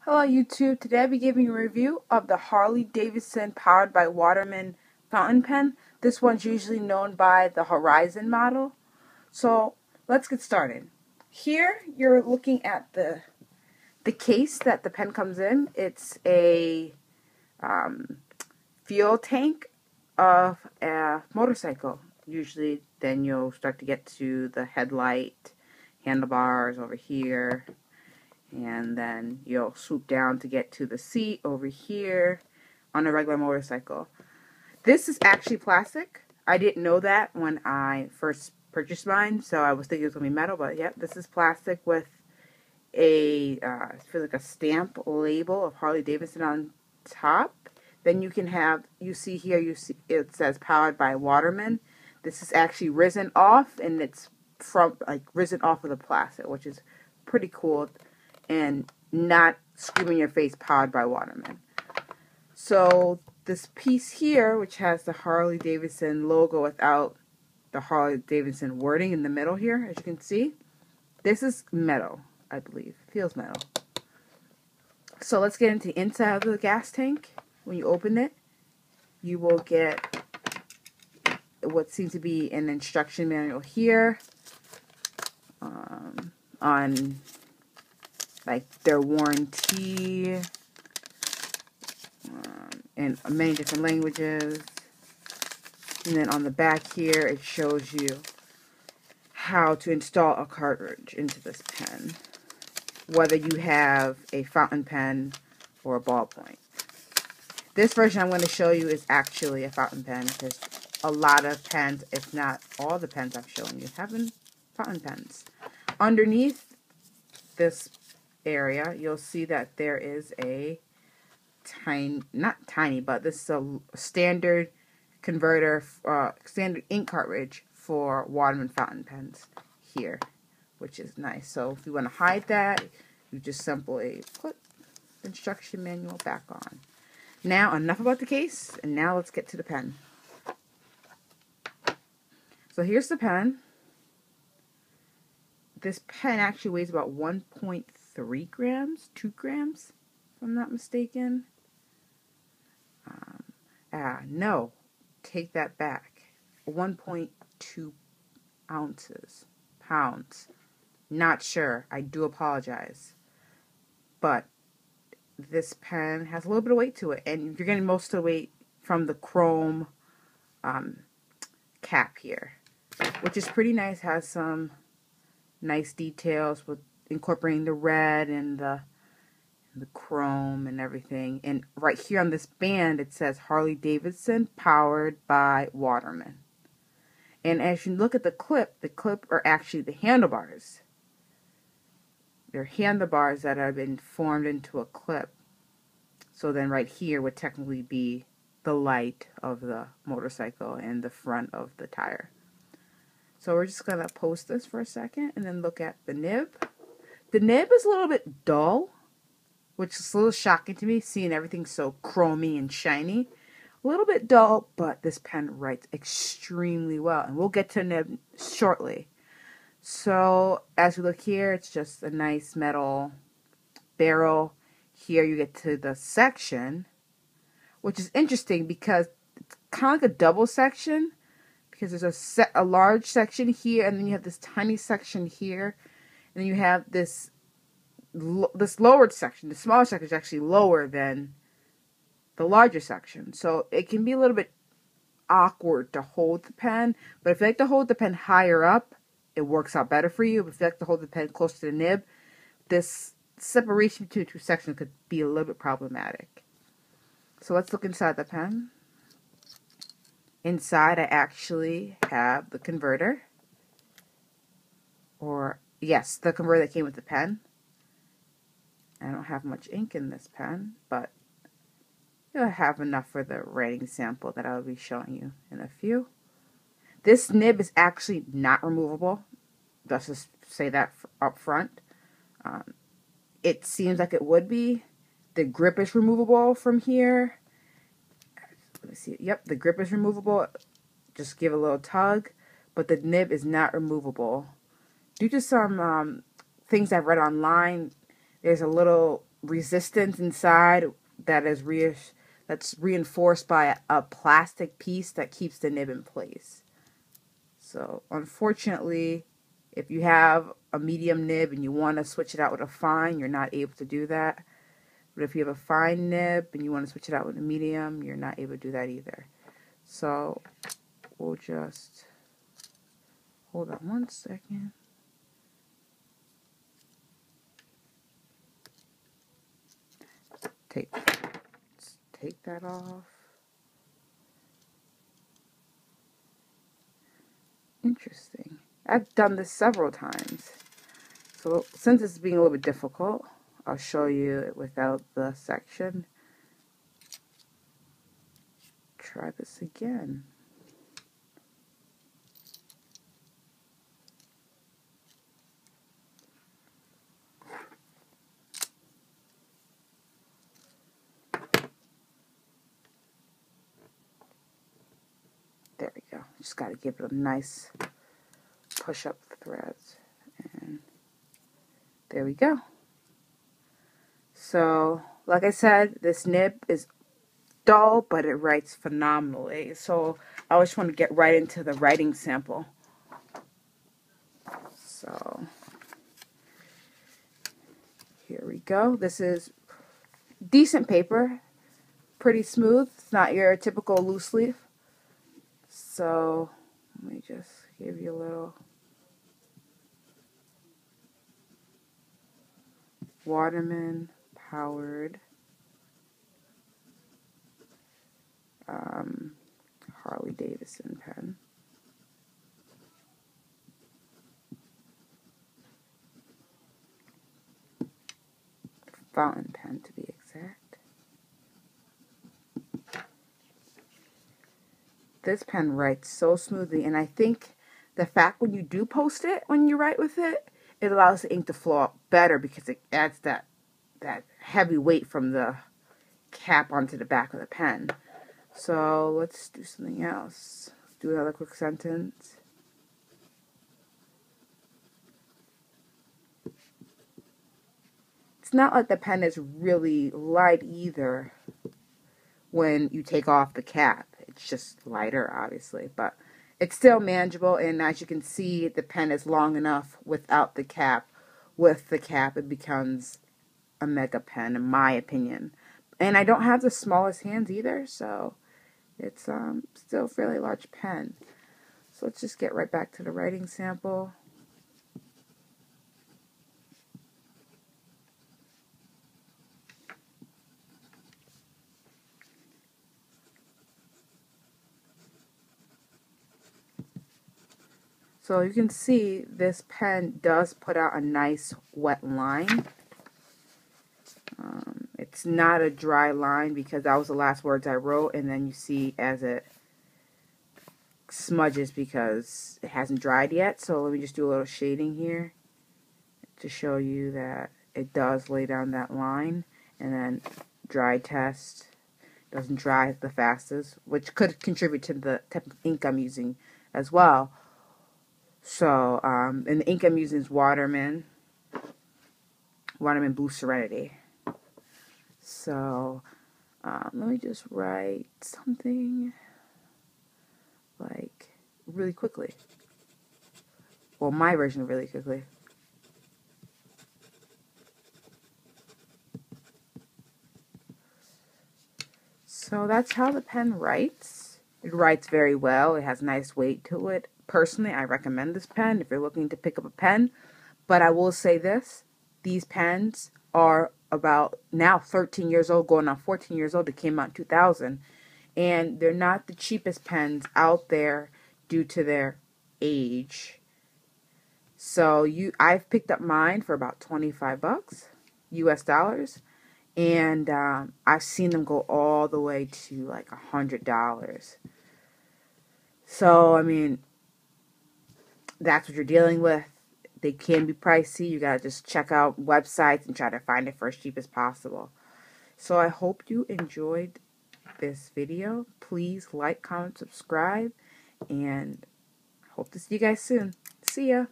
Hello YouTube, today I'll be giving a review of the Harley Davidson powered by Waterman fountain pen. This one's usually known by the Horizon model. So let's get started. Here you're looking at the case that the pen comes in. It's a fuel tank of a motorcycle. Usually then you'll start to get to the headlight, handlebars over here. And then you'll swoop down to get to the seat over here on a regular motorcycle. This is actually plastic. I didn't know that when I first purchased mine, so I was thinking it was going to be metal, but yep, this is plastic with a, it feels like a stamp label of Harley Davidson on top. Then you can have, you see it says powered by Waterman. This is actually risen off, and it's from, like, risen off of the plastic, which is pretty cool. And not screaming in your face, powered by Waterman. So this piece here, which has the Harley Davidson logo without the Harley Davidson wording in the middle here, as you can see, this is metal, I believe. Feels metal. So let's get into the inside of the gas tank. When you open it, you will get what seems to be an instruction manual here on like their warranty in many different languages. And then on the back here it shows you how to install a cartridge into this pen, whether you have a fountain pen or a ballpoint. This version I'm going to show you is actually a fountain pen, because a lot of pens, if not all the pens I've shown you, have been fountain pens. Underneath this area, you'll see that there is a not tiny, but this is a standard converter, standard ink cartridge for Waterman fountain pens here, which is nice. So if you want to hide that, you just simply put the instruction manual back on. Now, enough about the case, and now let's get to the pen. So here's the pen. This pen actually weighs about 1.3 grams, 2 grams, if I'm not mistaken. No, take that back. 1.2 ounces, pounds. Not sure. I do apologize. But this pen has a little bit of weight to it, and you're getting most of the weight from the chrome cap here, which is pretty nice. Has some nice details with incorporating the red and the chrome and everything. And right here on this band it says Harley Davidson powered by Waterman. And as you look at the clip are actually the handlebars. They're handlebars that have been formed into a clip. So then right here would technically be the light of the motorcycle and the front of the tire. So we're just going to post this for a second and then look at the nib. The nib is a little bit dull, which is a little shocking to me, seeing everything so chromy and shiny. A little bit dull, but this pen writes extremely well. And we'll get to the nib shortly. So as we look here, it's just a nice metal barrel. Here you get to the section, which is interesting because it's kind of like a double section. Because there's a large section here, and then you have this tiny section here, and then you have this lowered section. The smaller section is actually lower than the larger section, so it can be a little bit awkward to hold the pen. But if you like to hold the pen higher up, it works out better for you. But if you like to hold the pen close to the nib, this separation between the two sections could be a little bit problematic. So let's look inside the pen. Inside, I actually have the converter, or yes, the converter that came with the pen. I don't have much ink in this pen, but you'll have enough for the writing sample that I'll be showing you in a few. This nib is actually not removable. Let's just say that up front. It seems like it would be. The grip is removable from here. Let's see. Yep, the grip is removable. Just give a little tug, but the nib is not removable. Due to some things I've read online, there's a little resistance inside that is that's reinforced by a plastic piece that keeps the nib in place. So unfortunately, if you have a medium nib and you want to switch it out with a fine, you're not able to do that. But if you have a fine nib and you want to switch it out with a medium, you're not able to do that either. So we'll just hold on one second. Take that off. Interesting. I've done this several times. So since it's being a little bit difficult, I'll show you it without the section. Try this again. There we go. Just got to give it a nice push up the threads. And there we go. So, like I said, this nib is dull, but it writes phenomenally. So, I just want to get right into the writing sample. So, here we go. This is decent paper. Pretty smooth. It's not your typical loose leaf. So, let me just give you a little Waterman powered Harley Davidson pen. Fountain pen to be exact. This pen writes so smoothly, and I think the fact when you do post it, when you write with it, it allows the ink to flow out better because it adds that heavy weight from the cap onto the back of the pen. So let's do something else. Do another quick sentence. It's not like the pen is really light either when you take off the cap. It's just lighter, obviously, but it's still manageable, and as you can see, the pen is long enough without the cap. With the cap, it becomes a mega pen, in my opinion. And I don't have the smallest hands either, so it's still a fairly large pen. So let's just get right back to the writing sample. So you can see this pen does put out a nice wet line. It's not a dry line because that was the last words I wrote, and then you see as it smudges because it hasn't dried yet. So let me just do a little shading here to show you that it does lay down that line. And then dry test, doesn't dry the fastest, which could contribute to the type of ink I'm using as well. So, and the ink I'm using is Waterman Blue Serenity. So, let me just write something like really quickly. Well, my version of really quickly. So that's how the pen writes. It writes very well. It has nice weight to it. Personally, I recommend this pen if you're looking to pick up a pen. But I will say this. These pens are about now 13 years old, going on 14 years old. They came out in 2000. And they're not the cheapest pens out there due to their age. So I've picked up mine for about $25 US dollars. And I've seen them go all the way to like $100. So, I mean, that's what you're dealing with. They can be pricey. You gotta just check out websites and try to find it for as cheap as possible. So I hope you enjoyed this video. Please like, comment, subscribe, and hope to see you guys soon. See ya.